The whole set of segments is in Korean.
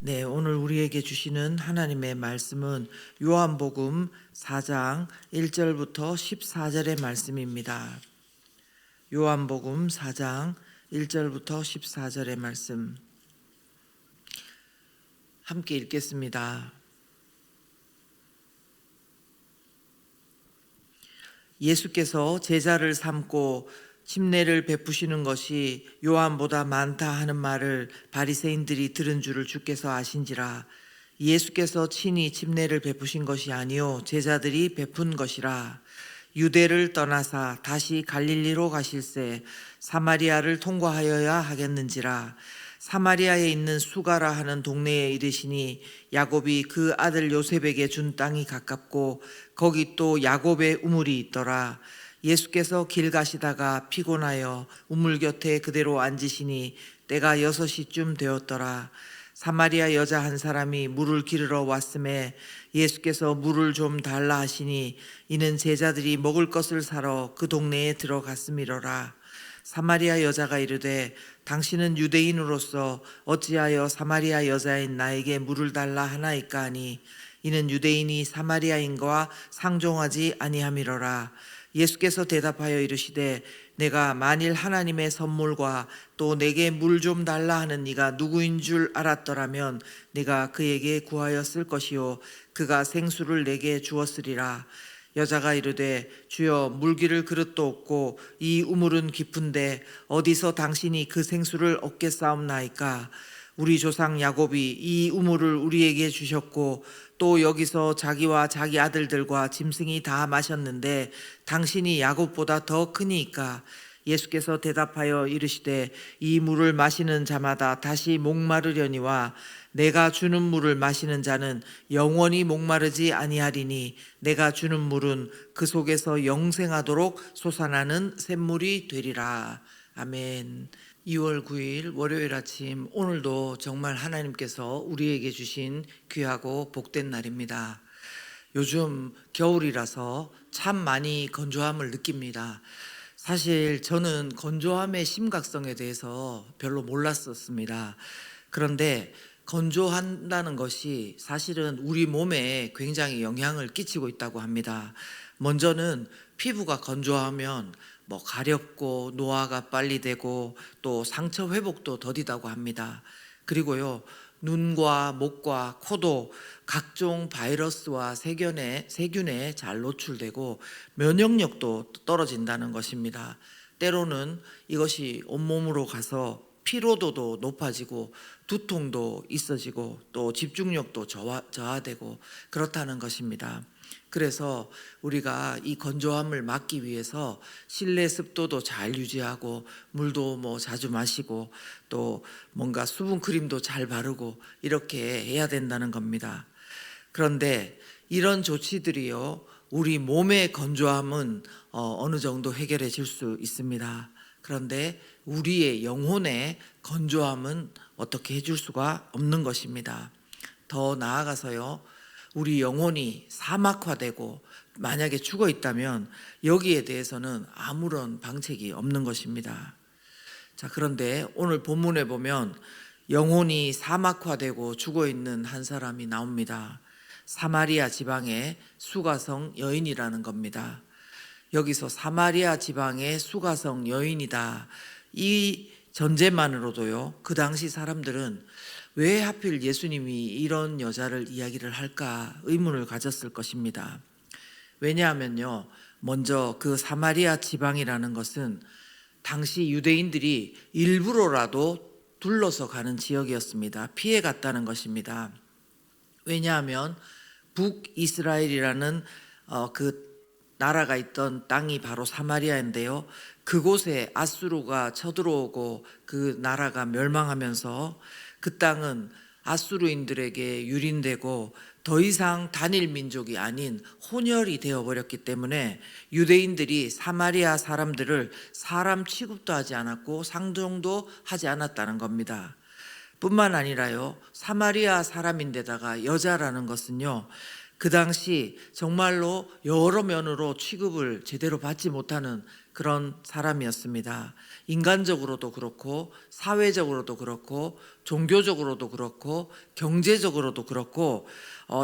네, 오늘 우리에게 주시는 하나님의 말씀은 요한복음 4장 1절부터 14절의 말씀입니다. 요한복음 4장 1절부터 14절의 말씀 함께 읽겠습니다. 예수께서 제자를 삼고 침례를 베푸시는 것이 요한보다 많다 하는 말을 바리새인들이 들은 줄을 주께서 아신지라. 예수께서 친히 침례를 베푸신 것이 아니요 제자들이 베푼 것이라. 유대를 떠나사 다시 갈릴리로 가실새 사마리아를 통과하여야 하겠는지라. 사마리아에 있는 수가라 하는 동네에 이르시니 야곱이 그 아들 요셉에게 준 땅이 가깝고 거기 또 야곱의 우물이 있더라. 예수께서 길 가시다가 피곤하여 우물 곁에 그대로 앉으시니 때가 6시쯤 되었더라. 사마리아 여자 한 사람이 물을 기르러 왔음에 예수께서 물을 좀 달라 하시니 이는 제자들이 먹을 것을 사러 그 동네에 들어갔음이로라. 사마리아 여자가 이르되 당신은 유대인으로서 어찌하여 사마리아 여자인 나에게 물을 달라 하나이까 하니 이는 유대인이 사마리아인과 상종하지 아니함이로라. 예수께서 대답하여 이르시되 내가 만일 하나님의 선물과 또 내게 물 좀 달라 하는 이가 누구인 줄 알았더라면 내가 그에게 구하였을 것이요 그가 생수를 내게 주었으리라. 여자가 이르되 주여 물기를 그릇도 없고 이 우물은 깊은데 어디서 당신이 그 생수를 얻겠사옵나이까. 우리 조상 야곱이 이 우물을 우리에게 주셨고 또 여기서 자기와 자기 아들들과 짐승이 다 마셨는데 당신이 야곱보다 더 크니까. 예수께서 대답하여 이르시되 이 물을 마시는 자마다 다시 목마르려니와 내가 주는 물을 마시는 자는 영원히 목마르지 아니하리니 내가 주는 물은 그 속에서 영생하도록 솟아나는 샘물이 되리라. 아멘. 2월 9일 월요일 아침, 오늘도 정말 하나님께서 우리에게 주신 귀하고 복된 날입니다. 요즘 겨울이라서 참 많이 건조함을 느낍니다. 사실 저는 건조함의 심각성에 대해서 별로 몰랐었습니다. 그런데 건조한다는 것이 사실은 우리 몸에 굉장히 영향을 끼치고 있다고 합니다. 먼저는 피부가 건조하면 가렵고 노화가 빨리 되고 또 상처 회복도 더디다고 합니다. 그리고요, 눈과 목과 코도 각종 바이러스와 세균에 잘 노출되고 면역력도 떨어진다는 것입니다. 때로는 이것이 온몸으로 가서 피로도도 높아지고 두통도 있어지고 또 집중력도 저하되고 그렇다는 것입니다. 그래서 우리가 이 건조함을 막기 위해서 실내 습도도 잘 유지하고 물도 자주 마시고 또 뭔가 수분 크림도 잘 바르고 이렇게 해야 된다는 겁니다. 그런데 이런 조치들이요, 우리 몸의 건조함은 어느 정도 해결해 줄 수 있습니다. 그런데 우리의 영혼의 건조함은 어떻게 해줄 수가 없는 것입니다. 더 나아가서요, 우리 영혼이 사막화되고 만약에 죽어 있다면 여기에 대해서는 아무런 방책이 없는 것입니다. 자, 그런데 오늘 본문에 보면 영혼이 사막화되고 죽어 있는 한 사람이 나옵니다. 사마리아 지방의 수가성 여인이라는 겁니다. 여기서 사마리아 지방의 수가성 여인이다, 이 전제만으로도요, 그 당시 사람들은 왜 하필 예수님이 이런 여자를 이야기를 할까 의문을 가졌을 것입니다. 왜냐하면요, 먼저 그 사마리아 지방이라는 것은 당시 유대인들이 일부러라도 둘러서 가는 지역이었습니다. 피해 갔다는 것입니다. 왜냐하면 북이스라엘이라는 그 나라가 있던 땅이 바로 사마리아인데요, 그곳에 아수르가 쳐들어오고 그 나라가 멸망하면서 그 땅은 아수르인들에게 유린되고 더 이상 단일 민족이 아닌 혼혈이 되어버렸기 때문에 유대인들이 사마리아 사람들을 사람 취급도 하지 않았고 상종도 하지 않았다는 겁니다. 뿐만 아니라요, 사마리아 사람인데다가 여자라는 것은요, 그 당시 정말로 여러 면으로 취급을 제대로 받지 못하는 그런 사람이었습니다. 인간적으로도 그렇고 사회적으로도 그렇고 종교적으로도 그렇고 경제적으로도 그렇고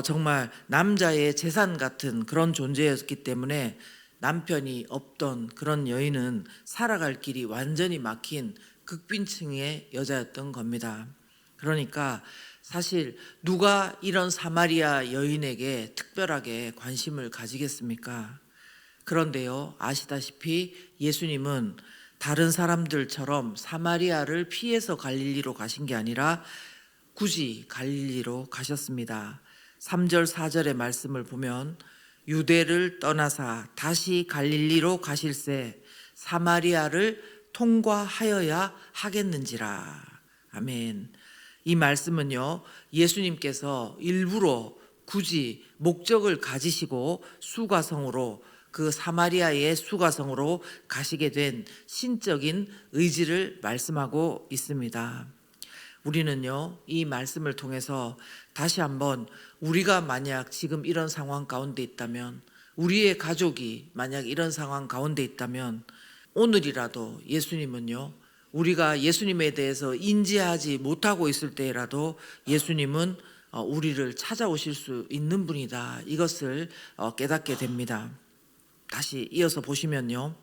정말 남자의 재산 같은 그런 존재였기 때문에 남편이 없던 그런 여인은 살아갈 길이 완전히 막힌 극빈층의 여자였던 겁니다. 그러니까 사실 누가 이런 사마리아 여인에게 특별하게 관심을 가지겠습니까? 그런데요, 아시다시피 예수님은 다른 사람들처럼 사마리아를 피해서 갈릴리로 가신 게 아니라 굳이 갈릴리로 가셨습니다. 3절 4절의 말씀을 보면 유대를 떠나사 다시 갈릴리로 가실새 사마리아를 통과하여야 하겠는지라. 아멘. 이 말씀은요, 예수님께서 일부러 굳이 목적을 가지시고 수가성으로, 그 사마리아의 수가성으로 가시게 된 신적인 의지를 말씀하고 있습니다. 우리는요, 이 말씀을 통해서 다시 한번 우리가 만약 지금 이런 상황 가운데 있다면, 우리의 가족이 만약 이런 상황 가운데 있다면, 오늘이라도 예수님은요, 우리가 예수님에 대해서 인지하지 못하고 있을 때라도 예수님은 우리를 찾아오실 수 있는 분이다. 이것을 깨닫게 됩니다. 다시 이어서 보시면요,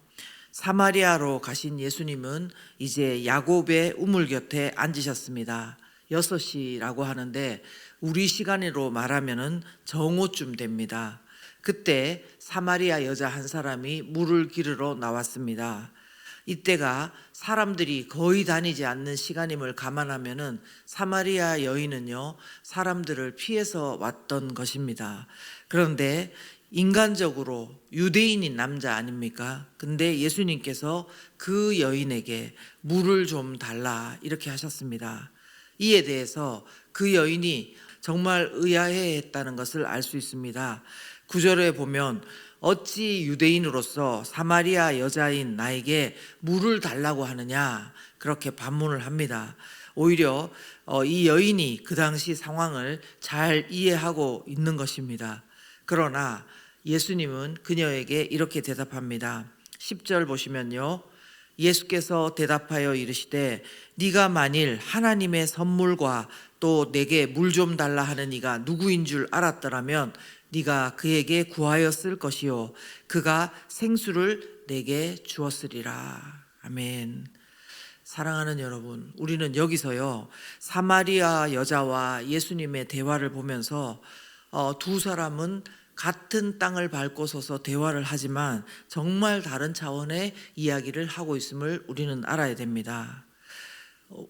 사마리아로 가신 예수님은 이제 야곱의 우물 곁에 앉으셨습니다. 6시라고 하는데 우리 시간으로 말하면은 정오쯤 됩니다. 그때 사마리아 여자 한 사람이 물을 기르러 나왔습니다. 이때가 사람들이 거의 다니지 않는 시간임을 감안하면은 사마리아 여인은요, 사람들을 피해서 왔던 것입니다. 그런데 인간적으로 유대인인 남자 아닙니까? 근데 예수님께서 그 여인에게 물을 좀 달라 이렇게 하셨습니다. 이에 대해서 그 여인이 정말 의아해했다는 것을 알 수 있습니다. 9절에 보면 어찌 유대인으로서 사마리아 여자인 나에게 물을 달라고 하느냐, 그렇게 반문을 합니다. 오히려 이 여인이 그 당시 상황을 잘 이해하고 있는 것입니다. 그러나 예수님은 그녀에게 이렇게 대답합니다. 10절 보시면요, 예수께서 대답하여 이르시되 네가 만일 하나님의 선물과 또 내게 물 좀 달라 하는 이가 누구인 줄 알았더라면 네가 그에게 구하였을 것이요 그가 생수를 내게 주었으리라. 아멘. 사랑하는 여러분, 우리는 여기서요, 사마리아 여자와 예수님의 대화를 보면서 두 사람은 같은 땅을 밟고 서서 대화를 하지만 정말 다른 차원의 이야기를 하고 있음을 우리는 알아야 됩니다.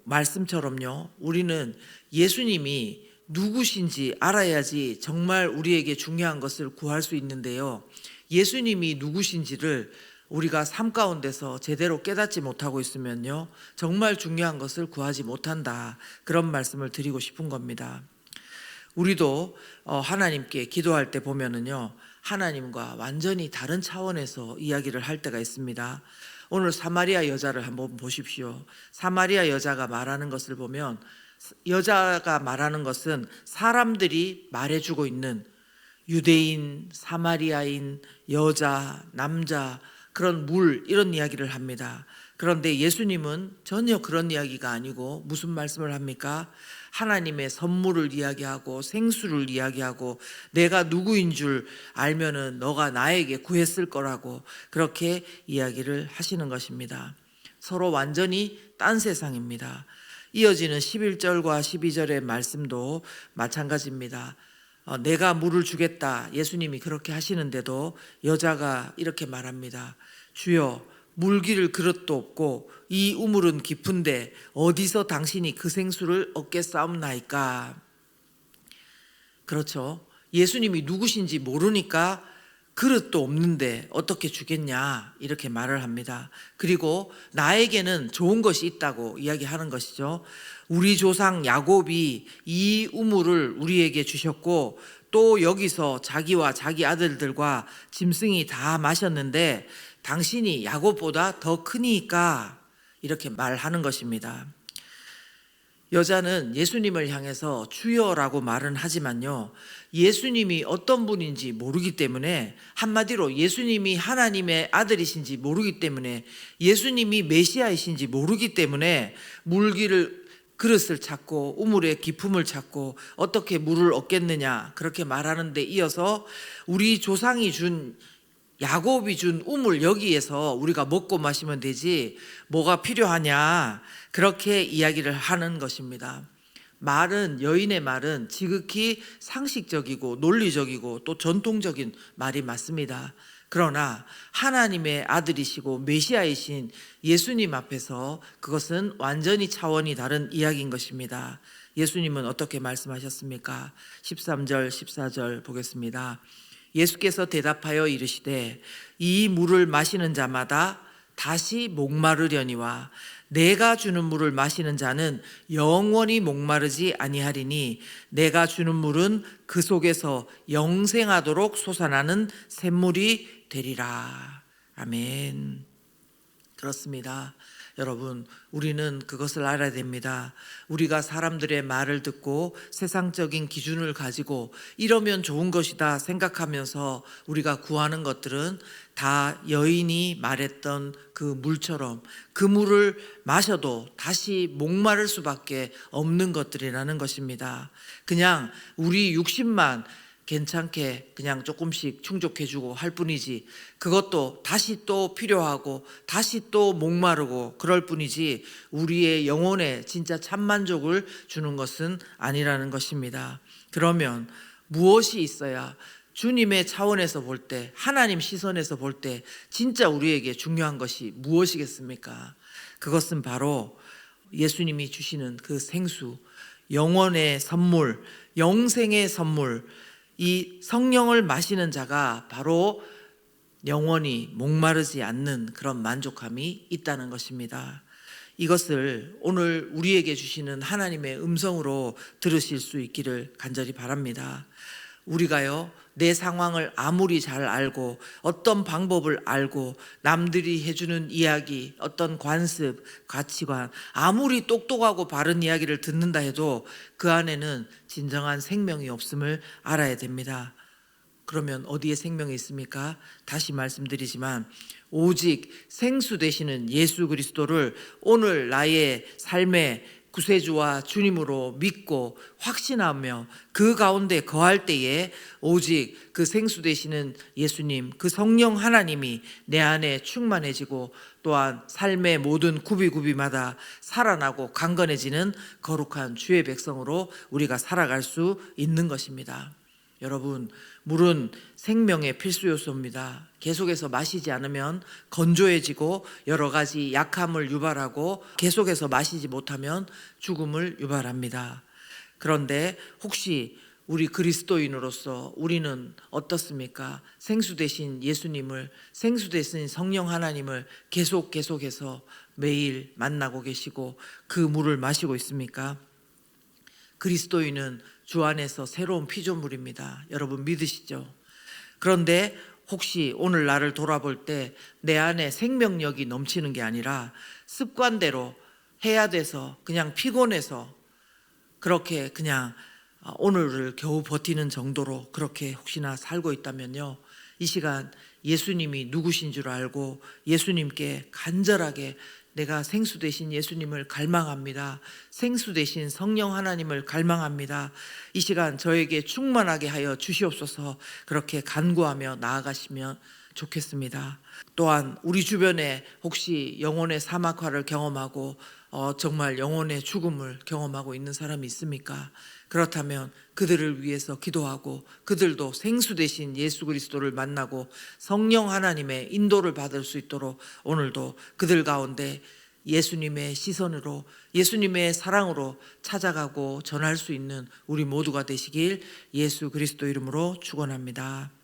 말씀처럼요, 우리는 예수님이 누구신지 알아야지 정말 우리에게 중요한 것을 구할 수 있는데요, 예수님이 누구신지를 우리가 삶 가운데서 제대로 깨닫지 못하고 있으면요, 정말 중요한 것을 구하지 못한다. 그런 말씀을 드리고 싶은 겁니다. 우리도 하나님께 기도할 때 보면은요, 하나님과 완전히 다른 차원에서 이야기를 할 때가 있습니다. 오늘 사마리아 여자를 한번 보십시오. 사마리아 여자가 말하는 것을 보면, 여자가 말하는 것은 사람들이 말해주고 있는 유대인, 사마리아인, 여자, 남자, 그런 물, 이런 이야기를 합니다. 그런데 예수님은 전혀 그런 이야기가 아니고 무슨 말씀을 합니까? 하나님의 선물을 이야기하고 생수를 이야기하고 내가 누구인 줄 알면은 너가 나에게 구했을 거라고 그렇게 이야기를 하시는 것입니다. 서로 완전히 딴 세상입니다. 이어지는 11절과 12절의 말씀도 마찬가지입니다. 내가 물을 주겠다, 예수님이 그렇게 하시는데도 여자가 이렇게 말합니다. 주여, 물기를 그릇도 없고 이 우물은 깊은데 어디서 당신이 그 생수를 얻겠사옵나이까. 그렇죠. 예수님이 누구신지 모르니까 그릇도 없는데 어떻게 주겠냐, 이렇게 말을 합니다. 그리고 나에게는 좋은 것이 있다고 이야기하는 것이죠. 우리 조상 야곱이 이 우물을 우리에게 주셨고 또 여기서 자기와 자기 아들들과 짐승이 다 마셨는데 당신이 야곱보다 더 크니까, 이렇게 말하는 것입니다. 여자는 예수님을 향해서 주여라고 말은 하지만요, 예수님이 어떤 분인지 모르기 때문에, 한마디로 예수님이 하나님의 아들이신지 모르기 때문에, 예수님이 메시아이신지 모르기 때문에 그릇을 찾고 우물의 기품을 찾고 어떻게 물을 얻겠느냐 그렇게 말하는데, 이어서 우리 조상이 준, 야곱이 준 우물 여기에서 우리가 먹고 마시면 되지 뭐가 필요하냐 그렇게 이야기를 하는 것입니다. 여인의 말은 지극히 상식적이고 논리적이고 또 전통적인 말이 맞습니다. 그러나 하나님의 아들이시고 메시아이신 예수님 앞에서 그것은 완전히 차원이 다른 이야기인 것입니다. 예수님은 어떻게 말씀하셨습니까? 13절 14절 보겠습니다. 예수께서 대답하여 이르시되 이 물을 마시는 자마다 다시 목마르려니와 내가 주는 물을 마시는 자는 영원히 목마르지 아니하리니 내가 주는 물은 그 속에서 영생하도록 솟아나는 샘물이 되리라. 아멘. 그렇습니다. 여러분, 우리는 그것을 알아야 됩니다. 우리가 사람들의 말을 듣고 세상적인 기준을 가지고 이러면 좋은 것이다 생각하면서 우리가 구하는 것들은 다 여인이 말했던 그 물처럼 그 물을 마셔도 다시 목마를 수밖에 없는 것들이라는 것입니다. 그냥 우리 육신만 괜찮게 그냥 조금씩 충족해주고 할 뿐이지, 그것도 다시 또 필요하고 다시 또 목마르고 그럴 뿐이지 우리의 영혼에 진짜 참만족을 주는 것은 아니라는 것입니다. 그러면 무엇이 있어야 주님의 차원에서 볼 때, 하나님 시선에서 볼 때 진짜 우리에게 중요한 것이 무엇이겠습니까? 그것은 바로 예수님이 주시는 그 생수, 영원의 선물, 영생의 선물, 이 성령을 마시는 자가 바로 영원히 목마르지 않는 그런 만족함이 있다는 것입니다. 이것을 오늘 우리에게 주시는 하나님의 음성으로 들으실 수 있기를 간절히 바랍니다. 우리가요, 내 상황을 아무리 잘 알고 어떤 방법을 알고 남들이 해주는 이야기, 어떤 관습, 가치관, 아무리 똑똑하고 바른 이야기를 듣는다 해도 그 안에는 진정한 생명이 없음을 알아야 됩니다. 그러면 어디에 생명이 있습니까? 다시 말씀드리지만 오직 생수 되시는 예수 그리스도를 오늘 나의 삶의 구세주와 주님으로 믿고 확신하며 그 가운데 거할 때에 오직 그 생수 되시는 예수님, 그 성령 하나님이 내 안에 충만해지고 또한 삶의 모든 구비구비마다 살아나고 강건해지는 거룩한 주의 백성으로 우리가 살아갈 수 있는 것입니다. 여러분, 물은 생명의 필수 요소입니다. 계속해서 마시지 않으면 건조해지고 여러 가지 약함을 유발하고 계속해서 마시지 못하면 죽음을 유발합니다. 그런데 혹시 우리 그리스도인으로서 우리는 어떻습니까? 생수 되신 예수님을, 생수 되신 성령 하나님을 계속해서 매일 만나고 계시고 그 물을 마시고 있습니까? 그리스도인은 주 안에서 새로운 피조물입니다. 여러분 믿으시죠? 그런데 혹시 오늘 나를 돌아볼 때 내 안에 생명력이 넘치는 게 아니라 습관대로 해야 돼서 그냥 피곤해서 그렇게 그냥 오늘을 겨우 버티는 정도로 그렇게 혹시나 살고 있다면요, 이 시간 예수님이 누구신 줄 알고 예수님께 간절하게 내가 생수 되신 예수님을 갈망합니다. 생수 되신 성령 하나님을 갈망합니다. 이 시간 저에게 충만하게 하여 주시옵소서 그렇게 간구하며 나아가시면 좋겠습니다. 또한 우리 주변에 혹시 영혼의 사막화를 경험하고 정말 영혼의 죽음을 경험하고 있는 사람이 있습니까? 그렇다면 그들을 위해서 기도하고 그들도 생수 되신 예수 그리스도를 만나고 성령 하나님의 인도를 받을 수 있도록 오늘도 그들 가운데 예수님의 시선으로, 예수님의 사랑으로 찾아가고 전할 수 있는 우리 모두가 되시길 예수 그리스도 이름으로 축원합니다.